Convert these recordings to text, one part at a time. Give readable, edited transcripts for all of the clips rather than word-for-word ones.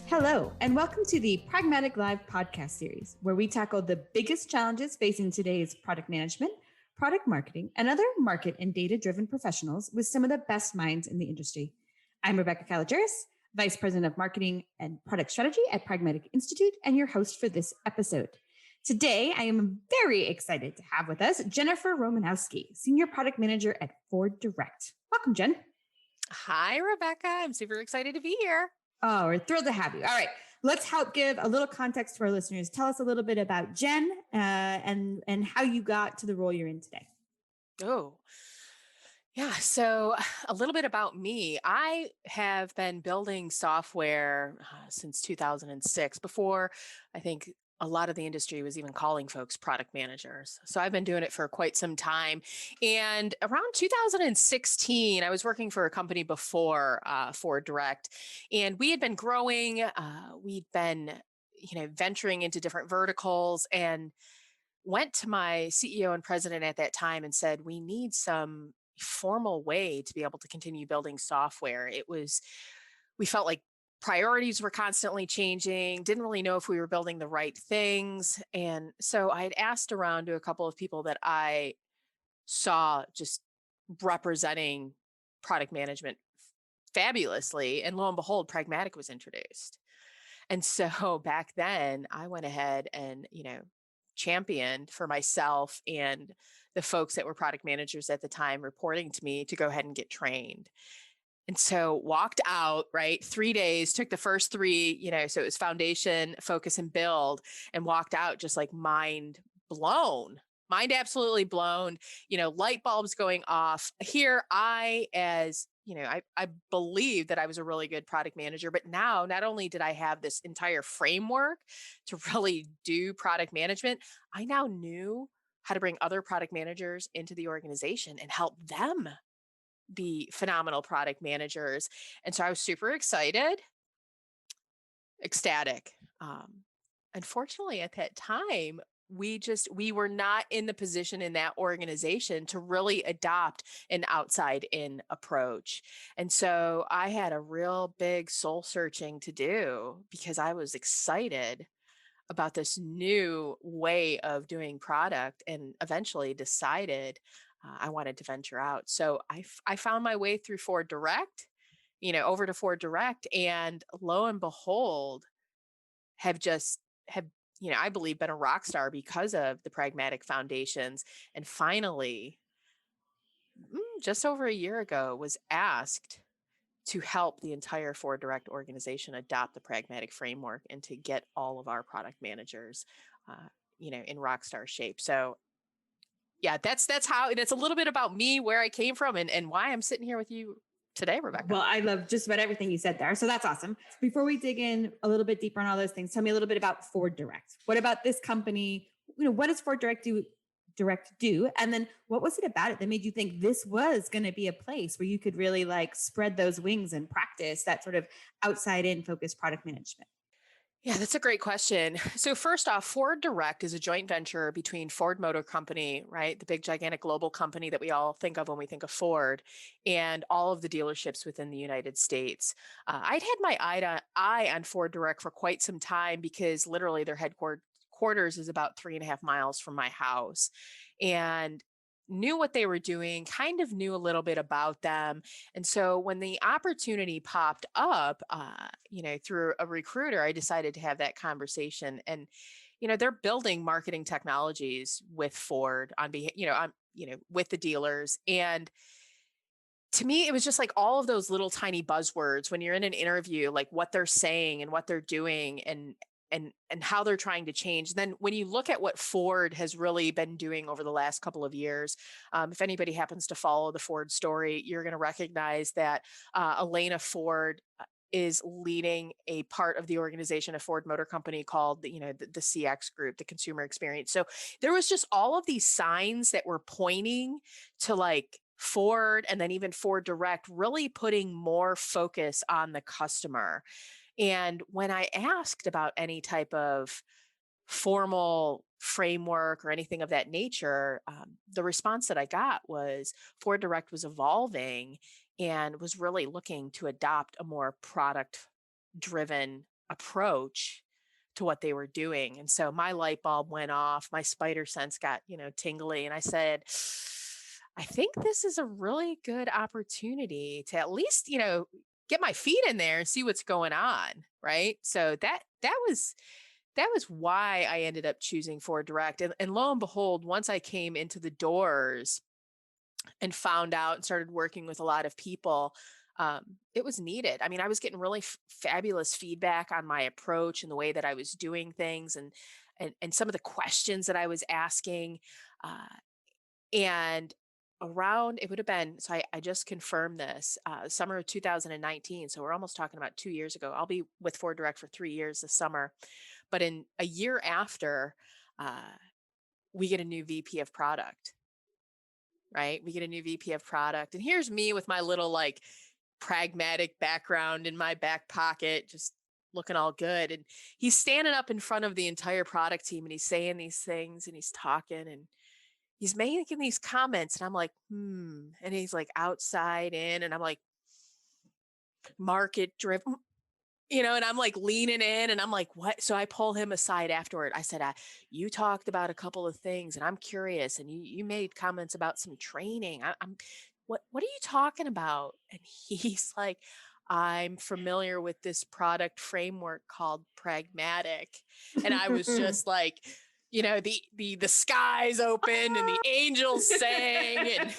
Hello, and welcome to the Pragmatic Live podcast series, where we tackle the biggest challenges facing today's product management, product marketing, and other market and data-driven professionals with some of the best minds in the industry. I'm Rebecca Kalogeris, Vice President of Marketing and Product Strategy at Pragmatic Institute, and your host for this episode. Today, I am very excited to have with us Jennifer Romanowski, Senior Product Manager at Ford Direct. Welcome, Jen. Hi, Rebecca. I'm super excited to be here. Oh, we're thrilled to have you. All right. Let's help give a little context to our listeners. Tell us a little bit about Jen and how you got to the role you're in today. Oh, yeah. So a little bit about me. I have been building software since 2006, before I think a lot of the industry was even calling folks product managers. So I've been doing it for quite some time. And around 2016, I was working for a company before Ford Direct, and we had been growing. We'd been, venturing into different verticals, and went to my CEO and president at that time and said, we need some formal way to be able to continue building software. We felt like priorities were constantly changing, didn't really know if we were building the right things. And so I had asked around to a couple of people that I saw just representing product management fabulously. And lo and behold, Pragmatic was introduced. And so back then I went ahead and, championed for myself and the folks that were product managers at the time reporting to me to go ahead and get trained. And so walked out, right? 3 days, took the first three, so it was foundation, focus, and build, and walked out just like mind absolutely blown, light bulbs going off. Here I believed that I was a really good product manager, but now not only did I have this entire framework to really do product management, I now knew how to bring other product managers into the organization and help them be phenomenal product managers. And so I was super excited, ecstatic. Unfortunately, at that time, we were not in the position in that organization to really adopt an outside in approach. And so I had a real big soul searching to do, because I was excited about this new way of doing product, and eventually decided I wanted to venture out. So I found my way through Ford Direct, over to Ford Direct, and lo and behold, have I believe been a rock star because of the pragmatic foundations. And finally, just over a year ago, was asked to help the entire Ford Direct organization adopt the pragmatic framework and to get all of our product managers, in rock star shape. So yeah, that's a little bit about me, where I came from, and why I'm sitting here with you today, Rebecca. Well, I love just about everything you said there. So that's awesome. Before we dig in a little bit deeper on all those things, tell me a little bit about Ford Direct. What about this company? What does Ford Direct do? And then what was it about it that made you think this was going to be a place where you could really like spread those wings and practice that sort of outside in focused product management? Yeah, that's a great question. So first off, Ford Direct is a joint venture between Ford Motor Company, right? The big gigantic global company that we all think of when we think of Ford, and all of the dealerships within the United States. I'd had my eye on Ford Direct for quite some time, because literally their headquarters is about 3.5 miles from my house, and knew what they were doing, kind of knew a little bit about them. And so when the opportunity popped up, through a recruiter, I decided to have that conversation. And, they're building marketing technologies with Ford with the dealers. And to me, it was just like all of those little tiny buzzwords when you're in an interview, like what they're saying and what they're doing, and how they're trying to change. Then when you look at what Ford has really been doing over the last couple of years, if anybody happens to follow the Ford story, you're going to recognize that Elena Ford is leading a part of the organization of Ford Motor Company called the CX group, the consumer experience. So there was just all of these signs that were pointing to like Ford, and then even Ford Direct really putting more focus on the customer. And when I asked about any type of formal framework or anything of that nature, the response that I got was Ford Direct was evolving and was really looking to adopt a more product driven approach to what they were doing. And so my light bulb went off, my spider sense got, tingly. And I said, I think this is a really good opportunity to at least, get my feet in there and see what's going on. Right. So that was why I ended up choosing Ford Direct. And lo and behold, once I came into the doors and found out and started working with a lot of people, it was needed. I mean, I was getting really fabulous feedback on my approach and the way that I was doing things, and some of the questions that I was asking. Uh, and around it would have been, so I just confirmed this, summer of 2019. So we're almost talking about 2 years ago. I'll be with Ford Direct for 3 years this summer. But in a year after, uh, we get a new VP of product, right? We get a new VP of product. And here's me with my little like pragmatic background in my back pocket, just looking all good. And he's standing up in front of the entire product team and he's saying these things and he's talking and he's making these comments. And I'm like, And he's like outside in, and I'm like, market driven, and I'm like leaning in and I'm like, what? So I pull him aside afterward. I said, you talked about a couple of things and I'm curious. And you made comments about some training. What are you talking about? And he's like, I'm familiar with this product framework called Pragmatic. And I was just like, the skies opened and the angels sang and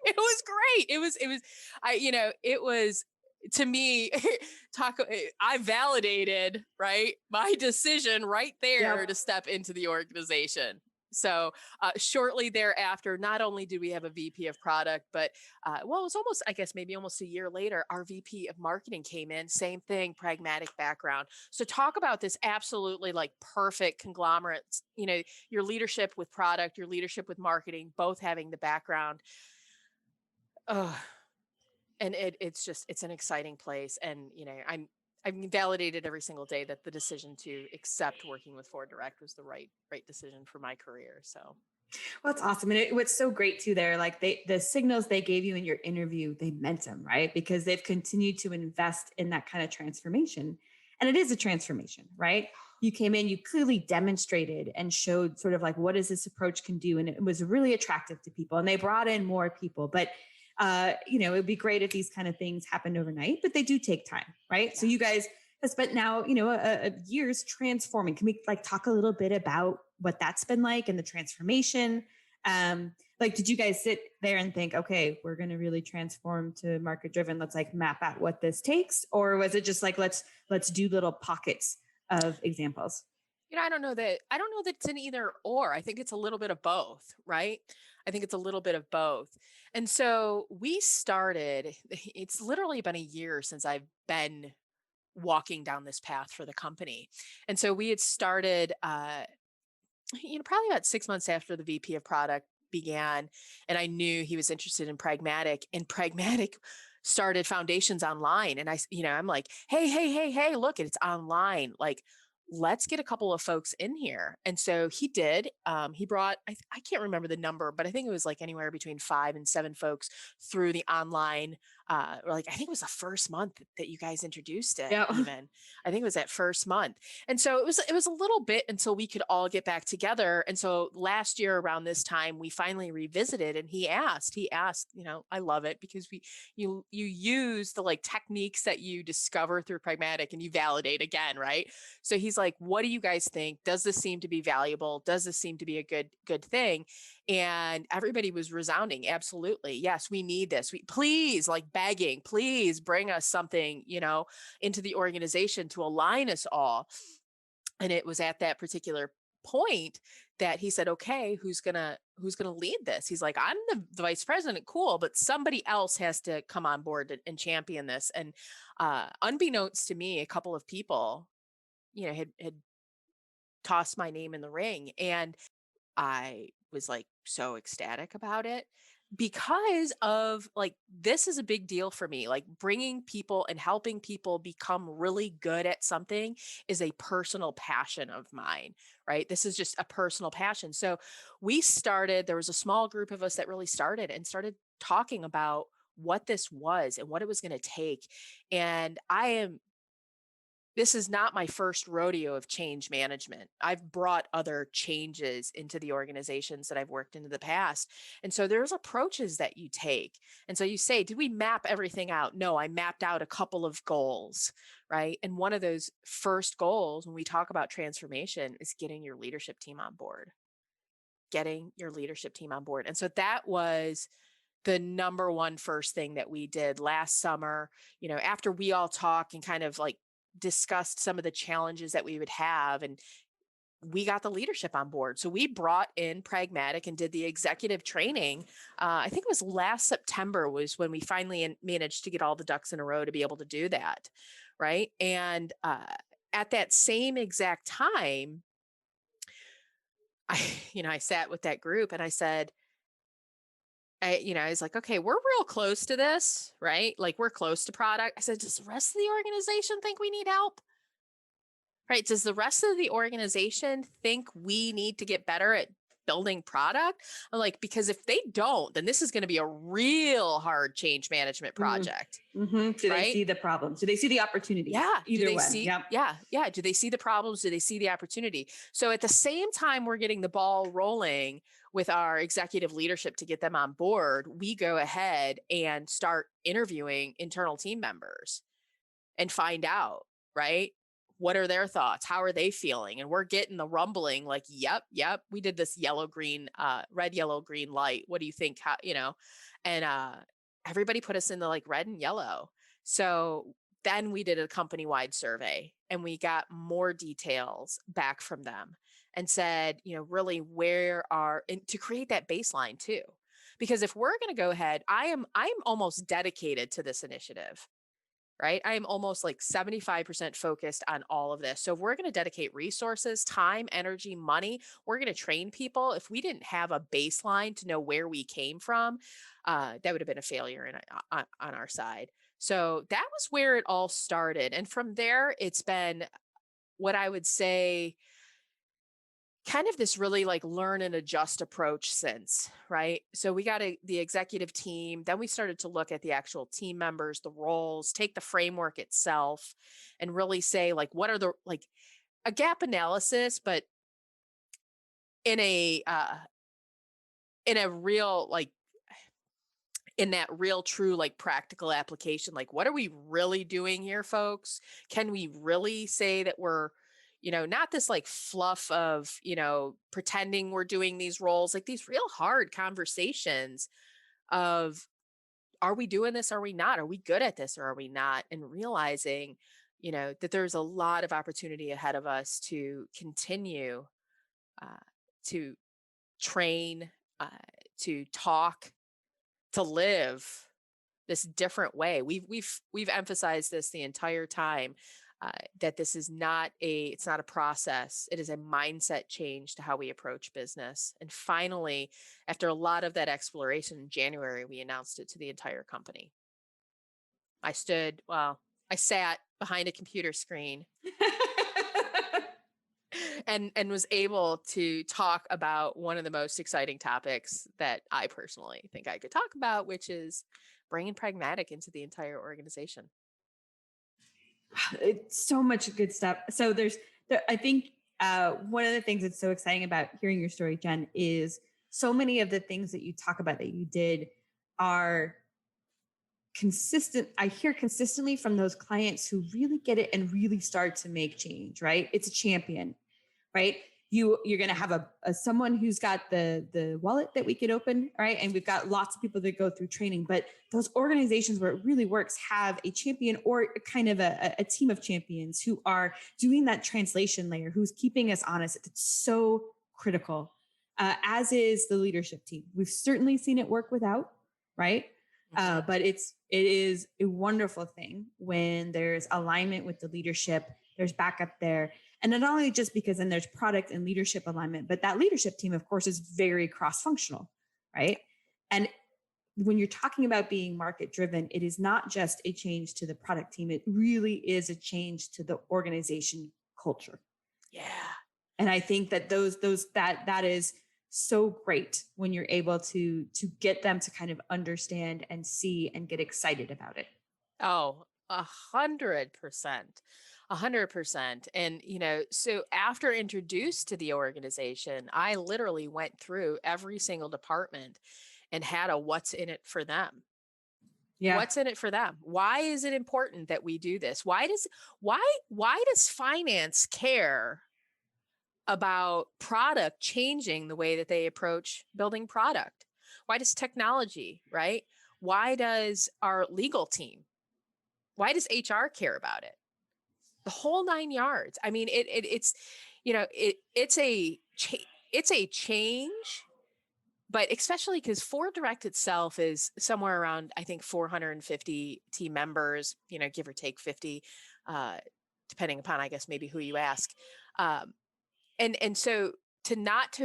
it was great. It was to me, I validated, right, my decision right there Yep. to step into the organization. So shortly thereafter, not only did we have a VP of product, but it was almost, I guess, maybe almost a year later, our VP of marketing came in, same thing, pragmatic background. So talk about this absolutely like perfect conglomerate, your leadership with product, your leadership with marketing, both having the background. Oh, and it's an exciting place. And, I'm validated every single day that the decision to accept working with Ford Direct was the right decision for my career. So Well, that's awesome. And what's so great too, there, like the signals they gave you in your interview, they meant them, right? Because they've continued to invest in that kind of transformation. And it is a transformation, right? You came in, you clearly demonstrated and showed sort of like what is this approach can do. And it was really attractive to people. And they brought in more people. But it would be great if these kind of things happened overnight, but they do take time, right? yeah. So you guys have spent now, years transforming. Can we like talk a little bit about what that's been like and the transformation? Like, did you guys sit there and think, okay, we're going to really transform to market driven? Let's like map out what this takes, or was it just like let's do little pockets of examples? I don't know that it's an either or. I think it's a little bit of both, right? I think it's a little bit of both. And so we started, it's literally been a year since I've been walking down this path for the company. And so we had started probably about 6 months after the VP of product began, and I knew he was interested in Pragmatic, and Pragmatic started Foundations Online. And I'm like, hey, look, it's online. Like, let's get a couple of folks in here. And so he did. He brought, I can't remember the number, but I think it was like anywhere between 5 and 7 folks through the online. Or like, I think it was the first month that you guys introduced it, Yeah. even. I think it was that first month. And so it was a little bit until we could all get back together. And so last year around this time, we finally revisited, and he asked, I love it because you use the like techniques that you discover through Pragmatic and you validate again, right? So he's like, what do you guys think? Does this seem to be valuable? Does this seem to be a good thing? And everybody was resounding, absolutely. Yes, we need this. We please, like begging, please bring us something, into the organization to align us all. And it was at that particular point that he said, okay, who's gonna lead this? He's like, I'm the vice president, cool, but somebody else has to come on board and champion this. And unbeknownst to me, a couple of people, had tossed my name in the ring. And I was like so ecstatic about it because of like, this is a big deal for me. Like, bringing people and helping people become really good at something is a personal passion of mine, right? This is just a personal passion. So there was a small group of us that really started talking about what this was and what it was going to take. And I am this is not my first rodeo of change management. I've brought other changes into the organizations that I've worked in the past. And so there's approaches that you take. And so you say, did we map everything out? No, I mapped out a couple of goals, right? And one of those first goals when we talk about transformation is getting your leadership team on board. Getting your leadership team on board. And so that was the number one first thing that we did last summer, after we all talked and kind of like discussed some of the challenges that we would have, and we got the leadership on board. So we brought in Pragmatic and did the executive training. I think it was last September was when we finally managed to get all the ducks in a row to be able to do that. Right. And at that same exact time, I sat with that group and I said, I was like, okay, we're real close to this, right? Like we're close to product. I said, does the rest of the organization think we need help? Right? Does the rest of the organization think we need to get better at building product? I'm like, because if they don't, then this is going to be a real hard change management project. Mm-hmm. Do right? they see the problems? Do they see the opportunity? Yeah. Either way. Yeah. Do they see the problems? Do they see the opportunity? So at the same time, we're getting the ball rolling with our executive leadership to get them on board. We go ahead and start interviewing internal team members and find out, right? What are their thoughts? How are they feeling? And we're getting the rumbling like, yep, we did this red, yellow, green light. What do you think? And everybody put us in the like red and yellow. So then we did a company-wide survey and we got more details back from them and said, really to create that baseline too. Because if we're going to go ahead, I'm almost dedicated to this initiative. Right? I am almost like 75% focused on all of this. So if we're going to dedicate resources, time, energy, money, we're going to train people. If we didn't have a baseline to know where we came from, that would have been a failure on our side. So that was where it all started. And from there, it's been what I would say kind of this really like learn and adjust approach since, right? So we got the executive team, then we started to look at the actual team members, the roles, take the framework itself and really say like, what are the, like a gap analysis, but in a real, like in that real true, like practical application, like what are we really doing here, folks? Can we really say that we're, not this like fluff of, pretending we're doing these roles, like these real hard conversations of, are we doing this? Are we not? Are we good at this or are we not? And realizing, that there's a lot of opportunity ahead of us to continue uh, to train, to talk, to live this different way. We've emphasized this the entire time, that this is it's not a process. It is a mindset change to how we approach business. And finally, after a lot of that exploration in January, we announced it to the entire company. I sat behind a computer screen and was able to talk about one of the most exciting topics that I personally think I could talk about, which is bringing Pragmatic into the entire organization. It's so much good stuff. So I think one of the things that's so exciting about hearing your story, Jen, is so many of the things that you talk about that you did are consistent. I hear consistently from those clients who really get it and really start to make change, right? It's a champion, right? You're going to have someone who's got the wallet that we could open, right? And we've got lots of people that go through training, but those organizations where it really works have a champion or kind of a team of champions who are doing that translation layer, who's keeping us honest. It's so critical, as is the leadership team. We've certainly seen it work without, right? But it is a wonderful thing when there's alignment with the leadership, there's backup there. And not only just because then there's product and leadership alignment, but that leadership team, of course, is very cross-functional, right? And when you're talking about being market driven, it is not just a change to the product team. It really is a change to the organization culture. Yeah. And I think that that is so great when you're able to get them to kind of understand and see and get excited about it. Oh, 100%. 100%. And, so after introduced to the organization, I literally went through every single department and had a what's in it for them. Yeah. What's in it for them? Why is it important that we do this? Why does finance care about product changing the way that they approach building product? Why does technology, right? Why does our legal team? Why does HR care about it? The whole 9 yards. I mean, it's it's a change, but especially because Ford Direct itself is somewhere around, I think, 450 team members, give or take 50, uh, depending upon, I guess, maybe who you ask. Um, and so to not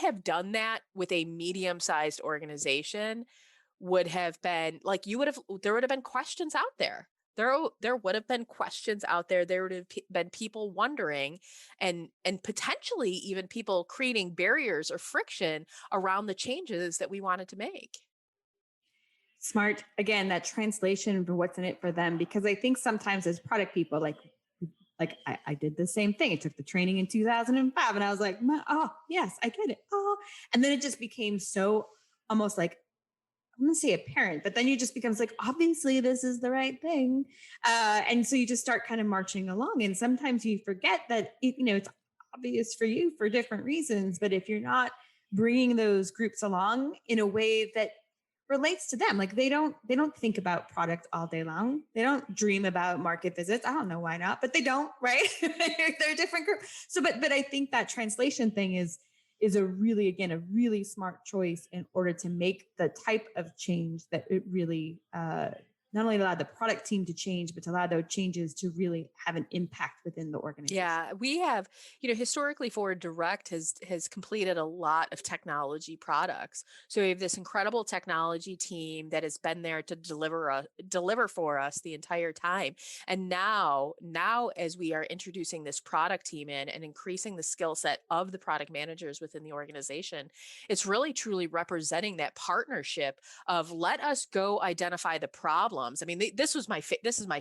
have done that with a medium-sized organization would have been like, there would have been questions out there. There would have been questions out there. There would have been people wondering, and potentially even people creating barriers or friction around the changes that we wanted to make. Smart. Again, that translation for what's in it for them, because I think sometimes as product people, I did the same thing. I took the training in 2005 and I was like, oh yes, I get it. Oh, and then it just became so almost like, I'm gonna say apparent, but then you just becomes like, obviously this is the right thing. And so you just start kind of marching along. And sometimes you forget that, it's obvious for you for different reasons. But if you're not bringing those groups along in a way that relates to them, like they don't think about product all day long. They don't dream about market visits. I don't know why not, but they don't, right? They're a different group. So, but I think that translation thing is a really, again, a really smart choice in order to make the type of change that it really not only allow the product team to change, but to allow those changes to really have an impact within the organization. Yeah, we have, historically Forward Direct has completed a lot of technology products. So we have this incredible technology team that has been there to deliver for us the entire time. And now as we are introducing this product team in and increasing the skill set of the product managers within the organization, it's really truly representing that partnership of, let us go identify the problems. I mean, this is my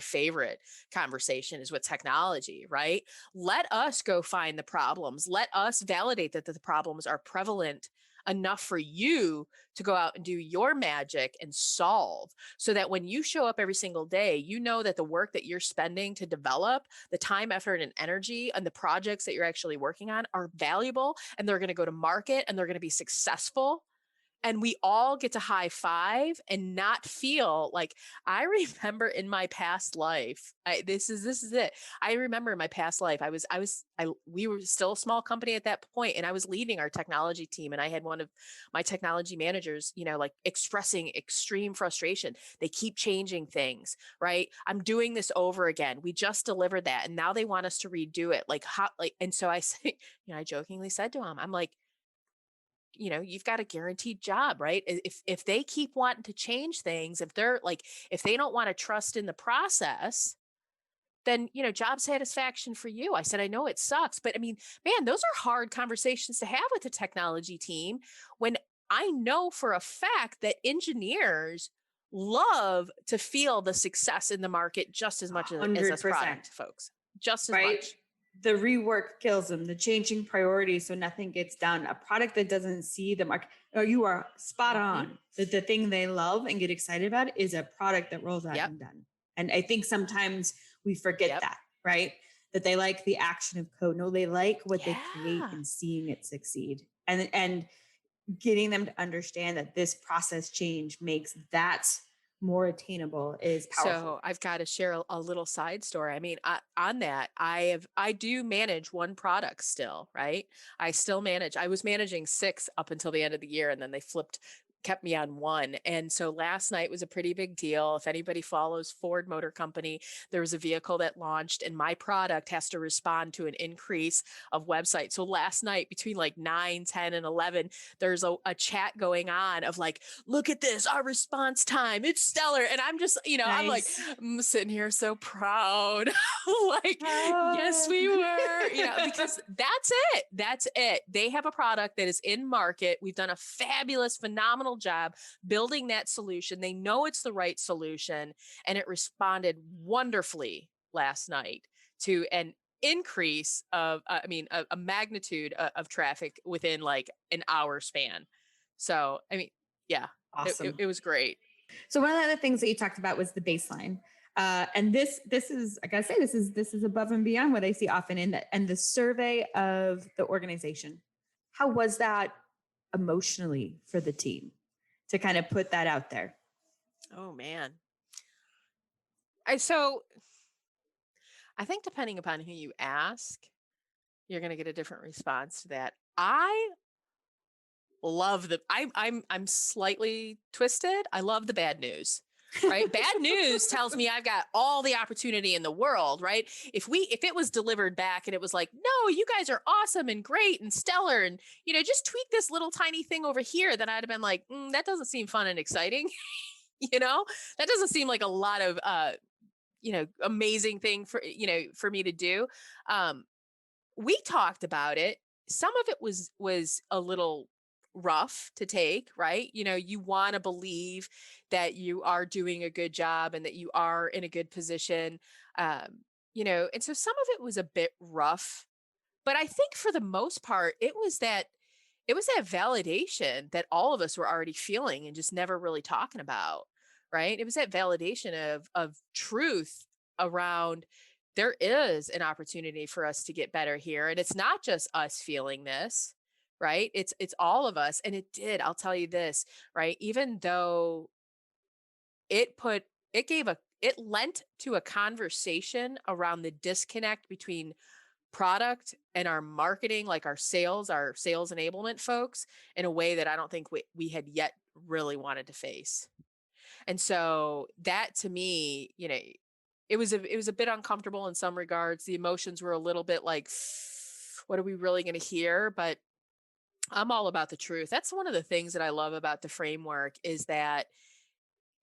favorite conversation, is with technology, right? Let us go find the problems. Let us validate that the problems are prevalent enough for you to go out and do your magic and solve, so that when you show up every single day, you know that the work that you're spending to develop, the time, effort, and energy, and the projects that you're actually working on are valuable, and they're going to go to market, and they're going to be successful, and we all get to high five and not feel like. I remember in my past life, this is it. I remember in my past life, we were still a small company at that point, and I was leading our technology team, and I had one of my technology managers, like expressing extreme frustration. They keep changing things, right? I'm doing this over again. We just delivered that, and now they want us to redo it. Like how, and so I say, I jokingly said to him, I'm like, you've got a guaranteed job, right? If they keep wanting to change things, if they don't want to trust in the process, then, job satisfaction for you. I said, I know it sucks, but I mean, man, those are hard conversations to have with the technology team, when I know for a fact that engineers love to feel the success in the market just as much as us 100%. product folks, just as Right? much. The rework kills them, the changing priorities, so nothing gets done. A product that doesn't see the market, or you are spot Mhm. on. The thing they love and get excited about is a product that rolls out Yep. and done. And I think sometimes we forget Yep. that, right? That they like the action of code. No, they like what they create Yeah. and seeing it succeed. And getting them to understand that this process change makes that more attainable is powerful. So I've got to share a little side story. I mean, on that, I do manage one product still, right? I still manage. I was managing six up until the end of the year, and then they kept me on one. And so last night was a pretty big deal. If anybody follows Ford Motor Company, there was a vehicle that launched, and my product has to respond to an increase of websites. So last night between like 9, 10, and 11, there's a chat going on of like, look at this, our response time, it's stellar. And I'm just, I'm like, Nice. I'm sitting here so proud. Like, yes, Proud. we were, because that's it. They have a product that is in market. We've done a fabulous, phenomenal phenomenal job building that solution. They know it's the right solution, and it responded wonderfully last night to an increase of, a magnitude of traffic within like an hour span. So, yeah, Awesome. it was great. So one of the other things that you talked about was the baseline. And this is, I gotta say, this is above and beyond what I see often in the survey of the organization. How was that emotionally for the team to kind of put that out there? Oh man. So I think depending upon who you ask, you're going to get a different response to that. I love I'm slightly twisted. I love the bad news. Right? Bad news tells me I've got all the opportunity in the world, right? If it was delivered back and it was like, "No, you guys are awesome and great and stellar and, just tweak this little tiny thing over here," then I'd have been like, "That doesn't seem fun and exciting." you know? That doesn't seem like a lot of amazing thing for me to do. We talked about it. Some of it was a little rough to take, right? You want to believe that you are doing a good job and that you are in a good position. And so some of it was a bit rough, but I think for the most part, it was that validation that all of us were already feeling and just never really talking about, right? It was that validation of truth around there is an opportunity for us to get better here, and it's not just us feeling this, right? It's all of us, and I'll tell you this, right? Even though it put it lent to a conversation around the disconnect between product and our marketing, like our sales enablement folks, in a way that I don't think we had yet really wanted to face. And so that to me, it was a bit uncomfortable in some regards. The emotions were a little bit like, what are we really going to hear? But I'm all about the truth. That's one of the things that I love about the framework is that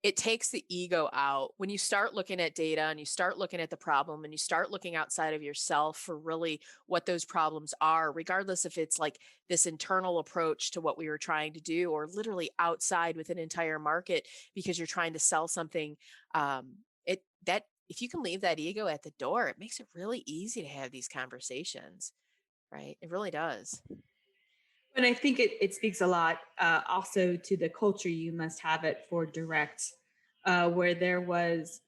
it takes the ego out. When you start looking at data and you start looking at the problem and you start looking outside of yourself for really what those problems are, regardless if it's like this internal approach to what we were trying to do or literally outside with an entire market because you're trying to sell something, that if you can leave that ego at the door, it makes it really easy to have these conversations, right? It really does. And I think it speaks a lot also to the culture you must have it for direct, where there was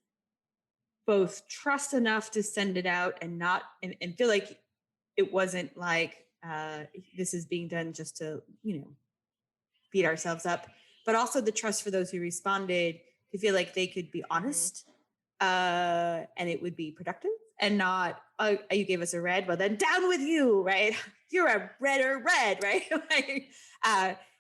both trust enough to send it out and not and feel like it wasn't like this is being done just to beat ourselves up, but also the trust for those who responded to feel like they could be Hmm. honest and it would be productive and not, oh, you gave us a red, well then down with you, right? You're a redder red, right? Like,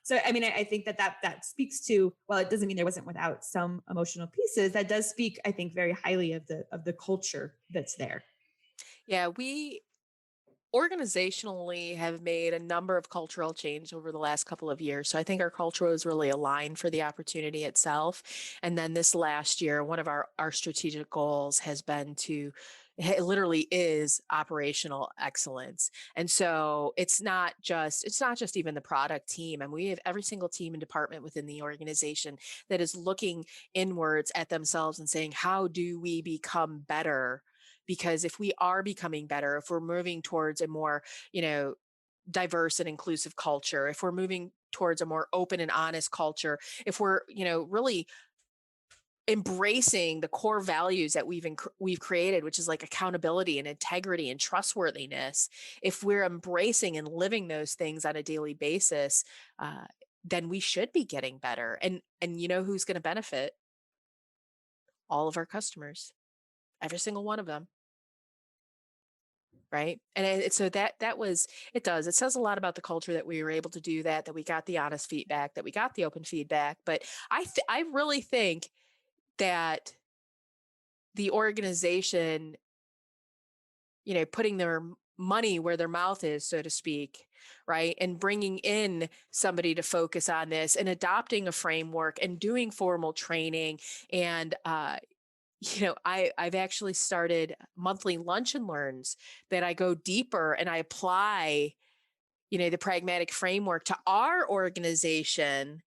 so I mean, I think that speaks to, well, it doesn't mean there wasn't without some emotional pieces. That does speak, I think, very highly of the culture that's there. Yeah, we organizationally have made a number of cultural change over the last couple of years. So I think our culture was really aligned for the opportunity itself. And then this last year, one of our strategic goals has been it literally is operational excellence. And so it's not just even the product team. And we have every single team and department within the organization that is looking inwards at themselves and saying, how do we become better? Because if we are becoming better, if we're moving towards a more, diverse and inclusive culture, if we're moving towards a more open and honest culture, if we're, really embracing the core values that we've created, which is like accountability and integrity and trustworthiness, if we're embracing and living those things on a daily basis, then we should be getting better. And who's going to benefit? All of our customers, every single one of them. Right. And so it says a lot about the culture that we were able to do that we got the honest feedback, that we got the open feedback. But I really think that the organization, putting their money where their mouth is, so to speak, right, and bringing in somebody to focus on this and adopting a framework and doing formal training and I've actually started monthly lunch and learns that I go deeper and I apply, the pragmatic framework to our organization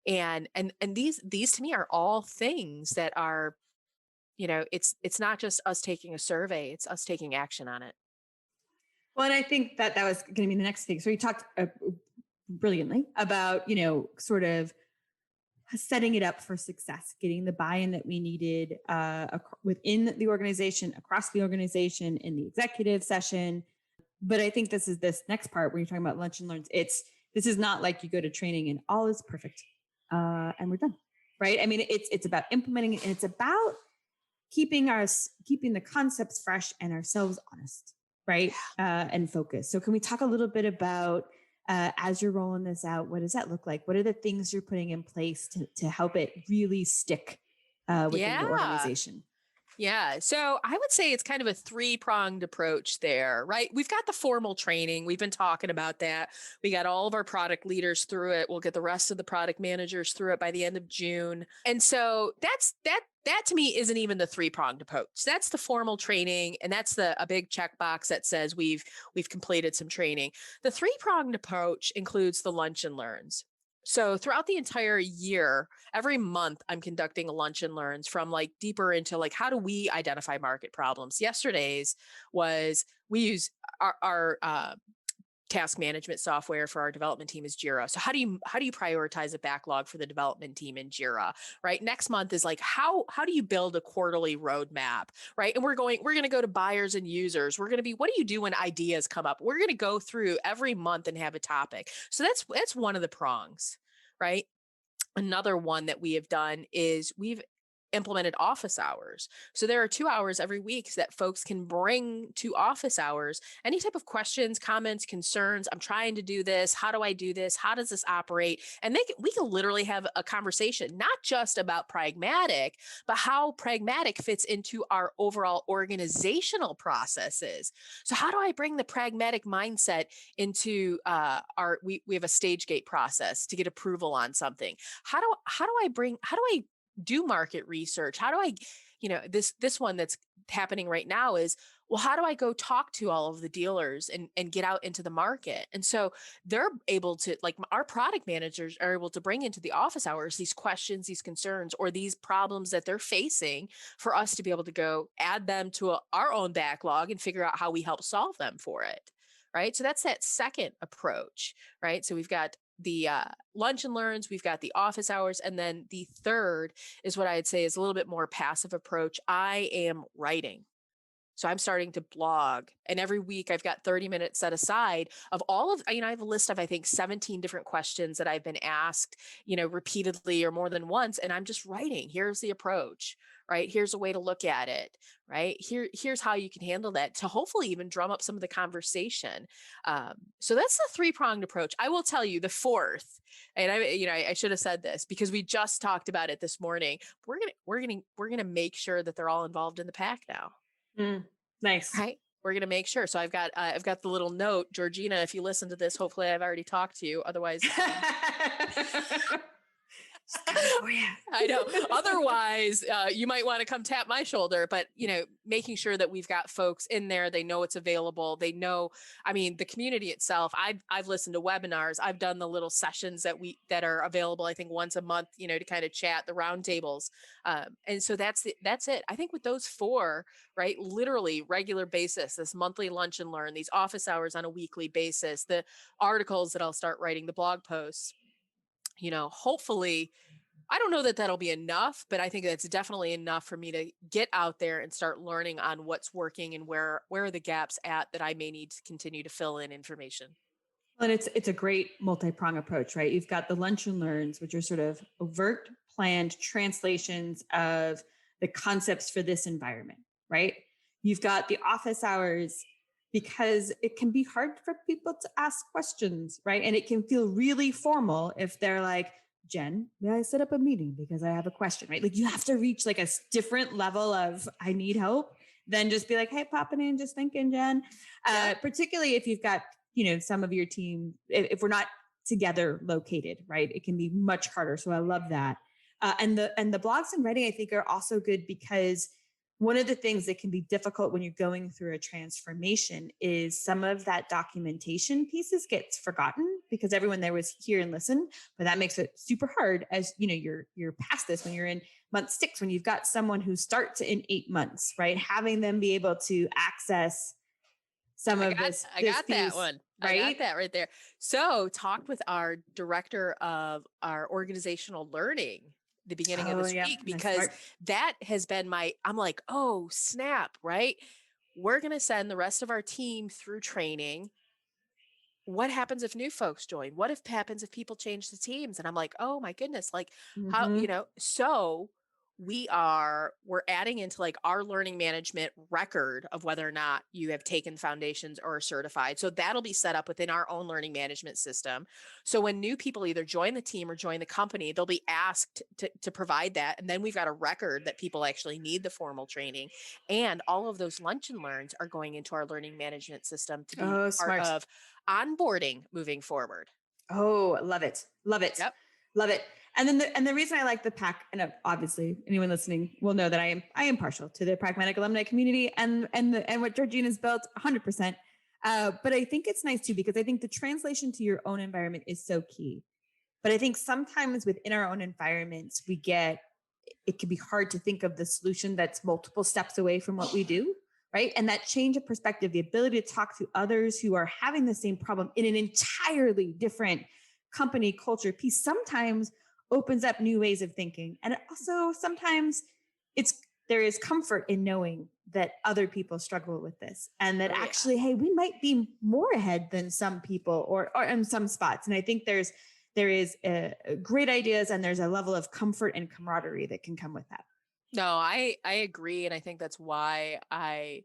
And these to me are all things that are, it's not just us taking a survey, it's us taking action on it. Well, and I think that that was going to be the next thing. So you talked brilliantly about, sort of setting it up for success, getting the buy-in that we needed within the organization, across the organization, in the executive session. But I think this next part where you're talking about lunch and learns. This is not like you go to training and all is perfect and we're done, right? I mean, it's about implementing it, and it's about keeping the concepts fresh and ourselves honest, right? And focused. So can we talk a little bit about as you're rolling this out, what does that look like? What are the things you're putting in place to help it really stick within your organization? Yeah. So I would say it's kind of a three-pronged approach there, right? We've got the formal training. We've been talking about that. We got all of our product leaders through it. We'll get the rest of the product managers through it by the end of June. And so that to me isn't even the three-pronged approach. That's the formal training, and that's a big checkbox that says we've completed some training. The three-pronged approach includes the lunch and learns. So throughout the entire year, every month I'm conducting a lunch and learns from like deeper into like, how do we identify market problems? Yesterday's was we use our task management software for our development team is Jira. So how do you prioritize a backlog for the development team in Jira, right? Next month is like how do you build a quarterly roadmap, right? And we're going to go to buyers and users. We're going to be, what do you do when ideas come up? We're going to go through every month and have a topic. So that's one of the prongs, right? Another one that we have done is we've implemented office hours. So there are 2 hours every week that folks can bring to office hours, any type of questions, comments, concerns. I'm trying to do this. How do I do this? How does this operate? And we can literally have a conversation, not just about Pragmatic, but how Pragmatic fits into our overall organizational processes. So how do I bring the Pragmatic mindset into we have a stage gate process to get approval on something. How do I do market research? How do I, this one that's happening right now is, well, how do I go talk to all of the dealers and get out into the market? And so they're able to, like, our product managers are able to bring into the office hours these questions, these concerns, or these problems that they're facing for us to be able to go add them to our own backlog and figure out how we help solve them for it. Right. So that's that second approach. Right. So we've got the lunch and learns, we've got the office hours, and then the third is what I'd say is a little bit more passive approach. I am writing. So I'm starting to blog, and every week I've got 30 minutes set aside of all of, I have a list of, I think, 17 different questions that I've been asked, repeatedly or more than once. And I'm just writing, here's the approach, right? Here's a way to look at it, right? Here's how you can handle that to hopefully even drum up some of the conversation. So that's the three-pronged approach. I will tell you the fourth, and I should have said this because we just talked about it this morning. We're gonna make sure that they're all involved in the pack now. Nice. Right. We're going to make sure. So I've got the little note, Georgina, if you listen to this, hopefully I've already talked to you. Otherwise, oh yeah, I know. Otherwise, you might want to come tap my shoulder, but making sure that we've got folks in there, they know it's available. They know, the community itself. I've listened to webinars. I've done the little sessions that are available, I think once a month, to kind of chat, the roundtables. And so that's it. I think with those four, right, literally regular basis, this monthly lunch and learn, these office hours on a weekly basis, the articles that I'll start writing, the blog posts, hopefully, I don't know that that'll be enough, but I think that's definitely enough for me to get out there and start learning on what's working and where are the gaps at that I may need to continue to fill in information. Well, and it's a great multi-prong approach, right? You've got the lunch and learns, which are sort of overt, planned translations of the concepts for this environment, right? You've got the office hours because it can be hard for people to ask questions, right? And it can feel really formal if they're like, Jen, may I set up a meeting because I have a question, right? Like you have to reach like a different level of I need help than just be like, hey, popping in, just thinking, Jen. Yeah. Particularly if you've got, some of your team, if we're not together located, right? It can be much harder. So I love that. And the blogs and writing, I think, are also good because one of the things that can be difficult when you're going through a transformation is some of that documentation pieces gets forgotten because everyone there was here and listen, but that makes it super hard as you're past this when you're in month 6, when you've got someone who starts in 8 months, right? Having them be able to access some of this got piece, that one. right? I got that right there. So talked with our director of our organizational learning the beginning of this week, because that has been I'm like, oh, snap, right? We're going to send the rest of our team through training. What happens if new folks join? What happens if people change the teams? And I'm like, oh my goodness, like how, so we're adding into like our learning management record of whether or not you have taken foundations or are certified. So that'll be set up within our own learning management system. So when new people either join the team or join the company, they'll be asked to provide that. And then we've got a record that people actually need the formal training. And all of those lunch and learns are going into our learning management system to be part of onboarding moving forward. Oh, love it. Love it. Yep. Love it. And then the reason I like the PAC, and obviously anyone listening will know that I am partial to the Pragmatic alumni community and what Georgina's built 100%. But I think it's nice too, because I think the translation to your own environment is so key. But I think sometimes within our own environments, it can be hard to think of the solution that's multiple steps away from what we do. Right. And that change of perspective, the ability to talk to others who are having the same problem in an entirely different company culture piece sometimes opens up new ways of thinking. And also sometimes there is comfort in knowing that other people struggle with this, and that hey, we might be more ahead than some people or in some spots. And I think there is great ideas, and there's a level of comfort and camaraderie that can come with that. No, I agree. And I think that's why I,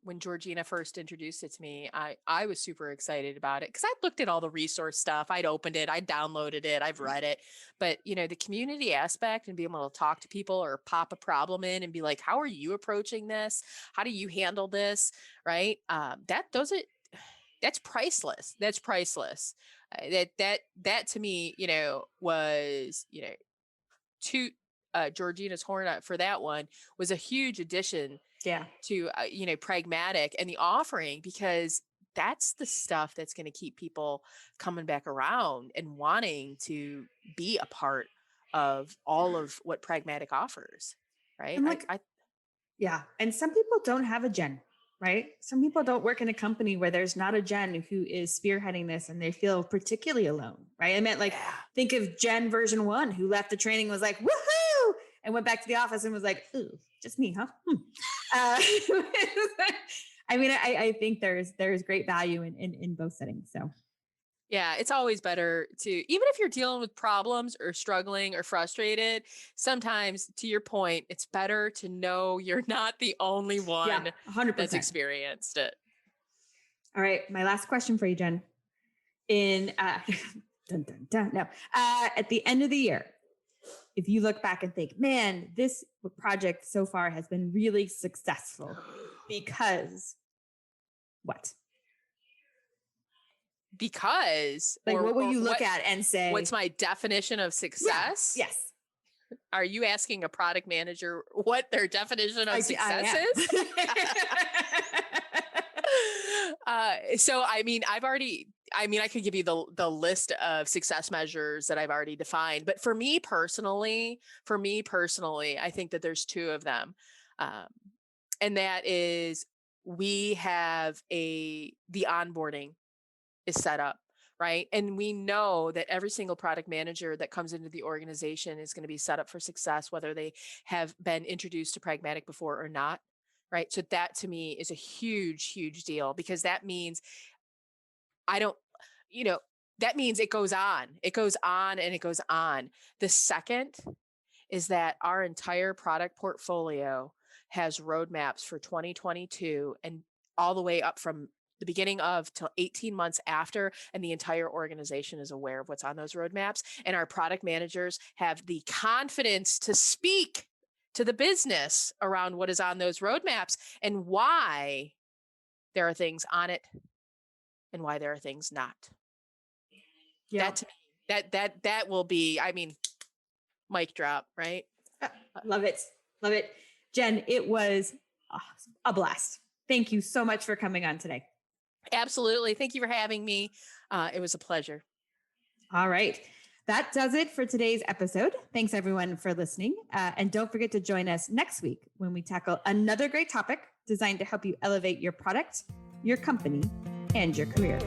when Georgina first introduced it to me, I was super excited about it because I looked at all the resource stuff. I'd opened it, I downloaded it, I've read it, but the community aspect and being able to talk to people or pop a problem in and be like, how are you approaching this? How do you handle this? Right. That's priceless. That's priceless. That to me, was, to Georgina's horn for that one was a huge addition to, Pragmatic and the offering, because that's the stuff that's going to keep people coming back around and wanting to be a part of all of what Pragmatic offers. Right. And some people don't have a Jen, right? Some people don't work in a company where there's not a Jen who is spearheading this, and they feel particularly alone, right? I meant think of Jen version 1, who left the training, was like, woohoo, and went back to the office and was like, ooh, just me, huh? I mean, I think there's great value in both settings. So yeah, it's always better to, even if you're dealing with problems or struggling or frustrated, sometimes, to your point, it's better to know you're not the only one 100%. that's experienced it. All right. My last question for you, Jen. At the end of the year, if you look back and think, man, this project so far has been really successful because what? Because what will you look at and say, what's my definition of success? Yes. Are you asking a product manager what their definition of success is? So, I mean, I could give you the list of success measures that I've already defined, but for me personally, I think that there's 2 of them. And that is, we have the onboarding is set up, right? And we know that every single product manager that comes into the organization is going to be set up for success, whether they have been introduced to Pragmatic before or not, right? So that to me is a huge, huge deal, because that means that means it goes on. It goes on and it goes on. The second is that our entire product portfolio has roadmaps for 2022 and all the way up from the beginning of till 18 months after, and the entire organization is aware of what's on those roadmaps. And our product managers have the confidence to speak to the business around what is on those roadmaps and why there are things on it and why there are things not. Yeah. That will be, I mean, mic drop, right? Love it. Love it. Jen, it was a blast. Thank you so much for coming on today. Absolutely. Thank you for having me. It was a pleasure. All right. That does it for today's episode. Thanks everyone for listening. And don't forget to join us next week when we tackle another great topic designed to help you elevate your product, your company, and your career.